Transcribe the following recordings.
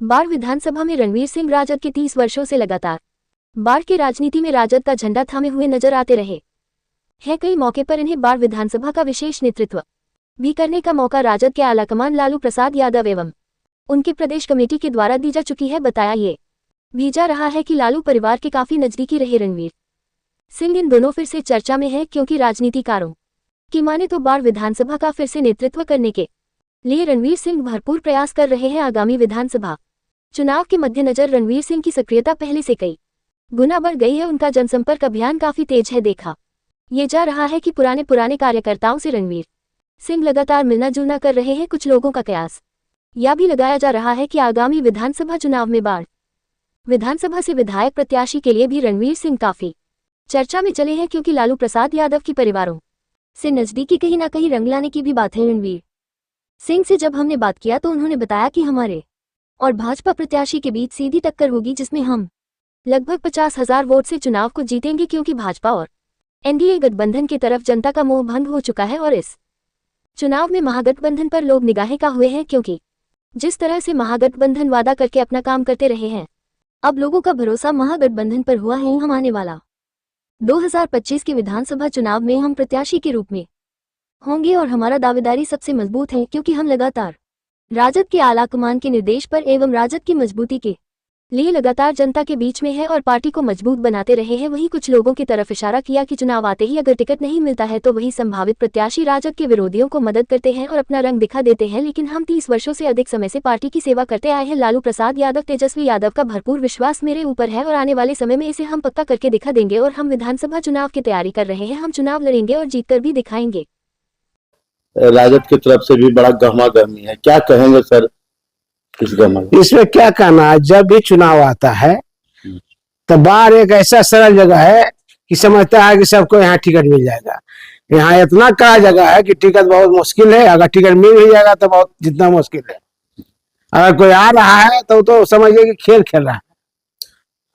बाढ़ विधानसभा में रणवीर सिंह राजद के 30 वर्षों से लगातार बाढ़ की राजनीति में राजद का झंडा थामे हुए नजर आते रहे हैं। कई मौके पर इन्हें बाढ़ विधानसभा का विशेष नेतृत्व भी करने का मौका राजद के आलाकमान लालू प्रसाद यादव एवं उनकी प्रदेश कमेटी के द्वारा दी जा चुकी है। बताया ये भी जा रहा है कि लालू परिवार के काफी नजदीकी रहे रणवीर सिंह इन दोनों फिर से चर्चा में है, क्योंकि राजनीतिकारों की माने तो बाढ़ विधानसभा का फिर से नेतृत्व करने के लिए रणवीर सिंह भरपूर प्रयास कर रहे हैं। आगामी विधानसभा चुनाव के मद्देनजर रणवीर सिंह की सक्रियता पहले से कई गुना बढ़ गई है। उनका जनसंपर्क अभियान काफी तेज है। देखा ये जा रहा है कि पुराने कार्यकर्ताओं से रणवीर सिंह लगातार मिलना जुलना कर रहे हैं। कुछ लोगों का कयास यह भी लगाया जा रहा है कि आगामी विधानसभा चुनाव में बाढ़ विधानसभा से विधायक प्रत्याशी के लिए भी रणवीर सिंह काफी चर्चा में चले हैं, क्योंकि लालू प्रसाद यादव की परिवारों से नजदीकी कहीं ना कहीं रंग लाने की भी बात है। रणवीर सिंह से जब हमने बात किया तो उन्होंने बताया कि हमारे और भाजपा प्रत्याशी के बीच सीधी टक्कर होगी, जिसमें हम लगभग 50,000 वोट से चुनाव को जीतेंगे, क्योंकि भाजपा और एनडीए गठबंधन की तरफ जनता का मोह भंग हो चुका है और इस चुनाव में महागठबंधन पर लोग निगाहें का हुए हैं, क्योंकि जिस तरह से महागठबंधन वादा करके अपना काम करते रहे हैं, अब लोगों का भरोसा महागठबंधन पर हुआ है। हम आने वाला 2025 के विधानसभा चुनाव में हम प्रत्याशी के रूप में होंगे और हमारा दावेदारी सबसे मजबूत है, क्योंकि हम लगातार राजद के आलाकमान के निर्देश पर एवं राजद की मजबूती के लिए लगातार जनता के बीच में है और पार्टी को मजबूत बनाते रहे हैं। वहीं कुछ लोगों की तरफ इशारा किया कि चुनाव आते ही अगर टिकट नहीं मिलता है तो वही संभावित प्रत्याशी राजद के विरोधियों को मदद करते हैं और अपना रंग दिखा देते हैं, लेकिन हम 30 वर्षों से अधिक समय से पार्टी की सेवा करते आए हैं। लालू प्रसाद यादव, तेजस्वी यादव का भरपूर विश्वास मेरे ऊपर है और आने वाले समय में इसे हम पक्का करके दिखा देंगे और हम विधानसभा चुनाव की तैयारी कर रहे हैं। हम चुनाव लड़ेंगे और जीतकर भी दिखाएंगे। राजद की तरफ से भी बड़ा गहमा गहमी है, क्या कहेंगे सर इस गहमा? इसमें क्या कहना है, जब भी चुनाव आता है तो बाढ़ एक ऐसा सरल जगह है कि समझता है कि सबको यहाँ टिकट मिल जाएगा। यहाँ इतना कड़ा जगह है कि टिकट बहुत मुश्किल है। अगर टिकट मिल भी जाएगा तो बहुत जितना मुश्किल है। अगर कोई आ रहा है तो समझिए कि खेल खेल रहा है।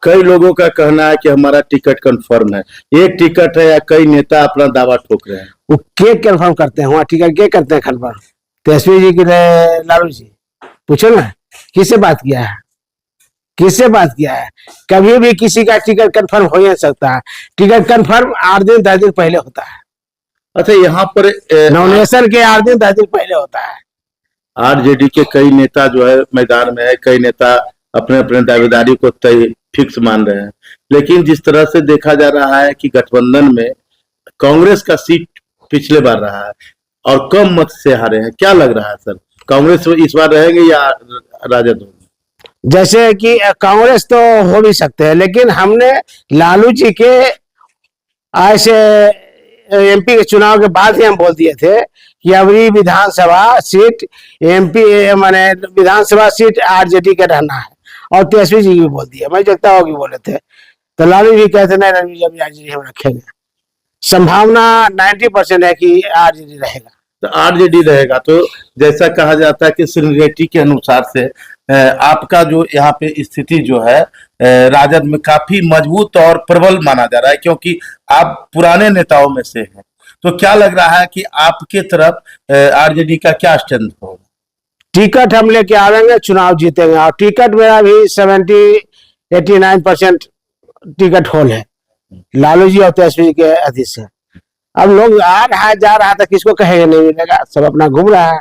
कई लोगों का कहना है कि हमारा टिकट कंफर्म है। एक टिकट है या कई नेता अपना दावा ठोक रहे हैं? वो के कंफर्म करते हैं, वहाँ टिकट के करते हैं कंफर्म? तेजस्वी जी की लालू जी पूछो ना, किससे बात किया है, किससे बात किया है? कभी भी किसी का टिकट कंफर्म हो नहीं सकता है। टिकट कंफर्म 8 दिन 10 दिन पहले होता है। अच्छा, यहाँ पर नॉमिनेशन के 8 दिन 10 दिन पहले होता है। आरजेडी के कई नेता जो है मैदान में है, कई नेता अपने अपने दावेदारी को तय फिक्स मान रहे हैं, लेकिन जिस तरह से देखा जा रहा है कि गठबंधन में कांग्रेस का सीट पिछले बार रहा है और कम मत से हारे हैं, क्या लग रहा है सर, कांग्रेस इस बार रहेंगे या राजद होंगे? जैसे कि कांग्रेस तो हो भी सकते हैं, लेकिन हमने लालू जी के ऐसे एमपी के चुनाव के बाद ही हम बोल दिए थे कि अबरी विधानसभा सीट एमपी माने विधानसभा सीट आरजेडी का रहना है, और तेजस्वी जी भी बोल दिया, मैं जगता होगी बोले थे, तो लालू जी कहते नहीं आरजेडी हम रखेंगे। संभावना 90% है कि आरजेडी रहेगा। तो आरजेडी रहेगा तो जैसा कहा जाता है कि सीनियरिटी के अनुसार से आपका जो यहाँ पे स्थिति जो है राजद में काफी मजबूत और प्रबल माना जा रहा है, क्योंकि आप पुराने नेताओं में से हैं। तो क्या लग रहा है कि आपके तरफ आरजेडी का क्या स्ट्रेंथ होगा? टिकट हम लेके आवेंगे, चुनाव जीतेंगे, और टिकट मेरा भी 70-89% टिकट होल है लालू जी और तेजस्वी के अधिक से। अब लोग आ रहा है जा रहा था, किसको कहेगा नहीं मिलेगा, सब अपना घूम रहा है।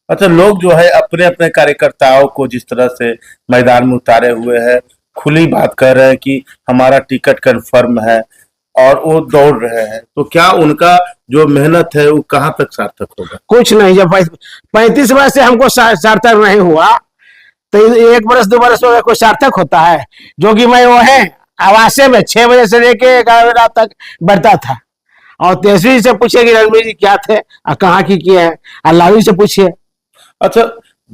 अच्छा, लोग जो है अपने अपने कार्यकर्ताओं को जिस तरह से मैदान में उतारे हुए हैं, खुली बात कर रहे हैं कि हमारा टिकट कंफर्म है और वो दौड़ रहे हैं, तो क्या उनका जो मेहनत है वो कहाँ तक सार्थक होगा? कुछ नहीं। जब 35 वर्ष से हमको सार्थक नहीं हुआ तो 1 बरस 2 बरस में कोई सार्थक होता है? जो कि मैं वो है आवासे में 6 बजे से लेके 11 बजे रात तक बढ़ता था, और तेजस्वी से पूछिए कि रणवीर जी क्या थे और कहाँ की किए हैं, और लालू से पूछिए। अच्छा,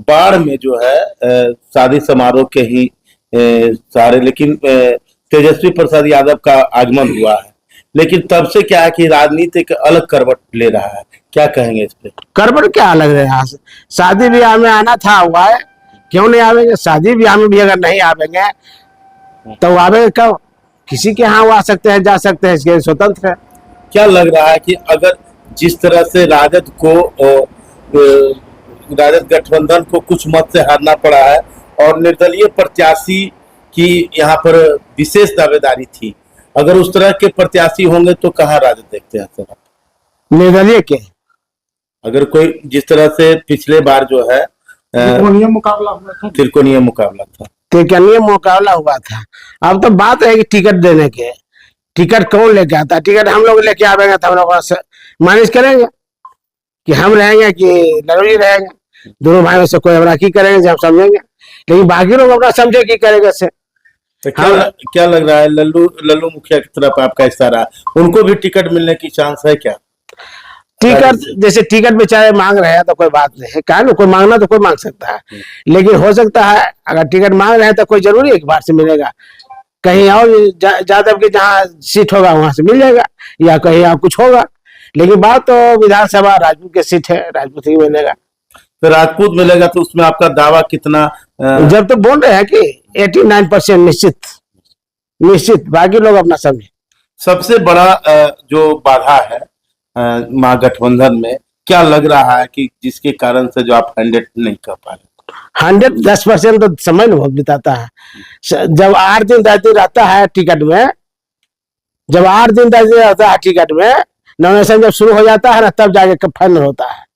बाढ़ में जो है शादी समारोह के ही सारे, लेकिन तेजस्वी प्रसाद यादव का आगमन हुआ है, लेकिन तब से क्या है कि राजनीति एक अलग करवट ले रहा है, क्या कहेंगे इस पे? करवट क्या अलग रहा? शादी ब्याह में आना था, हुआ है, क्यों नहीं आवेंगे? शादी ब्याह में भी अगर नहीं आवेंगे तो आवेंगे कब? किसी के यहाँ आ सकते हैं, जा सकते हैं, इसके स्वतंत्र है। क्या लग रहा है कि अगर जिस तरह से राजद गठबंधन को कुछ मत से हारना पड़ा है, और निर्दलीय प्रत्याशी की यहाँ पर विशेष दावेदारी थी। अगर उस तरह के प्रत्याशी होंगे तो कहाँ राजद देखते हैं सर आप? निर्दलीय के अगर कोई जिस तरह से पिछले बार जो है त्रिकोणीय मुकाबला हुआ था। त्रिकोणीय मुकाबला था, त्रिकोणीय मुकाबला हुआ था। अब तो बात है कि टिकट देने के, टिकट कौन लेके आता है? टिकट हम लोग लेके आवेंगे तो हम लोग मालिश करेंगे कि हम रहेंगे कि लल्लू जी रहेंगे। दोनों भाइयों से कोई अपना की करेंगे जब समझेंगे, लेकिन बाकी लोग अपना समझे की करेंगे से। तो क्या लग रहा है लल्लू मुखिया की तरफ आपका इशारा, उनको भी टिकट मिलने की चांस है क्या? टिकट जैसे टिकट बेचारे मांग रहे हैं तो कोई बात नहीं है, क्या ना, कोई मांगना तो कोई मांग सकता है, लेकिन हो सकता है अगर टिकट मांग रहे हैं तो कोई जरूरी है कि बाहर से मिलेगा। कहीं और यादव की जहाँ सीट होगा वहां से मिल जाएगा, या कहीं और कुछ होगा, लेकिन बात तो विधानसभा राजपूत की सीट है, राजपूत ही मिलेगा। तो राजपूत मिलेगा तो उसमें आपका दावा कितना? जब तो बोल रहे हैं कि 89% निश्चित, बाकी लोग अपना समझे। सबसे बड़ा जो बाधा है महागठबंधन में, क्या लग रहा है कि जिसके कारण से जो आप 100 नहीं कर पा रहे? 110% तो समय बहुत बिताता है। जब 8 दिन 10 दिन रहता है टिकट में, जब 8 दिन 10 दिन रहता है टिकट में, नॉमिनेशन जब शुरू हो जाता है ना, तब जाके फाइनल होता है।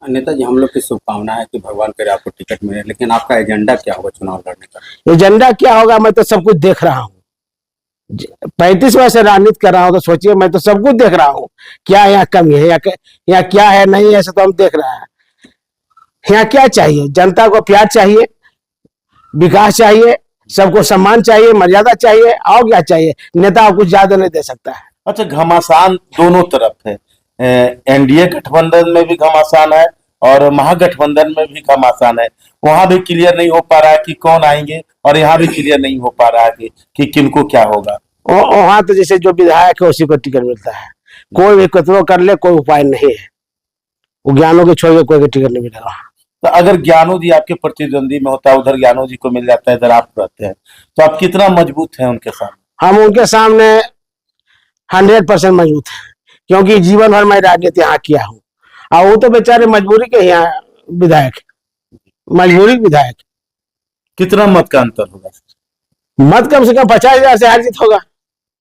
नेताजी, हम लोग की शुभकामना है कि भगवान करे आपको टिकट मिले, लेकिन आपका एजेंडा क्या होगा चुनाव लड़ने का? एजेंडा क्या होगा, मैं तो सब कुछ देख रहा हूँ। 35 वर्ष से राजनीति कर रहा हूँ, तो सोचिए मैं तो सब कुछ देख रहा हूँ। क्या यहाँ कमी है या क्या है नहीं है, ऐसा तो हम देख रहे हैं। यहाँ क्या चाहिए? जनता को प्यार चाहिए, विकास चाहिए, सबको सम्मान चाहिए, मर्यादा चाहिए, और क्या चाहिए? नेता कुछ ज्यादा नहीं दे सकता है। अच्छा, घमासान दोनों तरफ है, एनडीए गठबंधन में भी घमासान है और महागठबंधन में भी घमासान है। वहां भी क्लियर नहीं हो पा रहा है कि कौन आएंगे, और यहाँ भी क्लियर नहीं हो पा रहा है कि किनको क्या होगा। वहां तो जैसे जो विधायक है उसी को टिकट मिलता है, कोई भी कतरो कर ले, कोई उपाय नहीं है। वो ज्ञानों के छोड़ के कोई टिकट नहीं मिलेगा। तो अगर ज्ञानू जी आपके प्रतिद्वंदी में होता है, उधर ज्ञानू जी को मिल जाता है, इधर आप रहते हैं, तो आप कितना मजबूत हैं उनके सामने? हम उनके सामने 100% मजबूत है, क्योंकि जीवन भर मैं राजनीति यहाँ किया हूँ, और वो तो बेचारे मजबूरी के यहाँ विधायक, मजबूरी विधायक। कितना मत का अंतर होगा? मत कम से कम 50,000 से हार जीत होगा।